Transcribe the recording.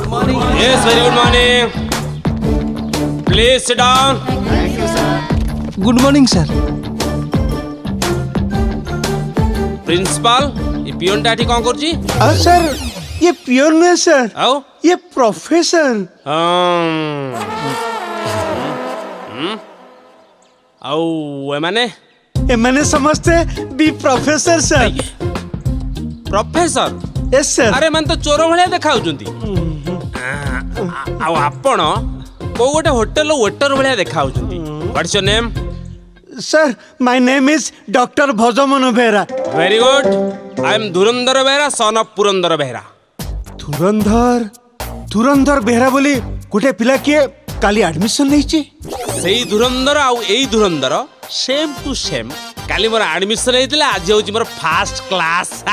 Yes, very good morning. Please sit down. Good morning sir. Principal ये peon टाटी कौन करजी? सर ये पियोन नहीं सर, आओ ये प्रोफेसर। आओ एमाने समझते भी professor sir. Professor? Yes sir. अरे मन तो चोर भलिया देखाउचंती। आओ आपण को गोटे होटल वेटर भलिया देखाउचंती। What's your name? Sir my name is doctor Bhajaman Behera. Very good. I am Dhurandhar Behera, son of Purandar Behera. Dhurandhar Behera बोली गोटे पिला किए काली एडमिशन नहीं सेई धुरंधर आउ एई धुरंधर सेम टू सेम। काली मोर एडमिशन हेतिला, आज होची मोर फर्स्ट क्लास।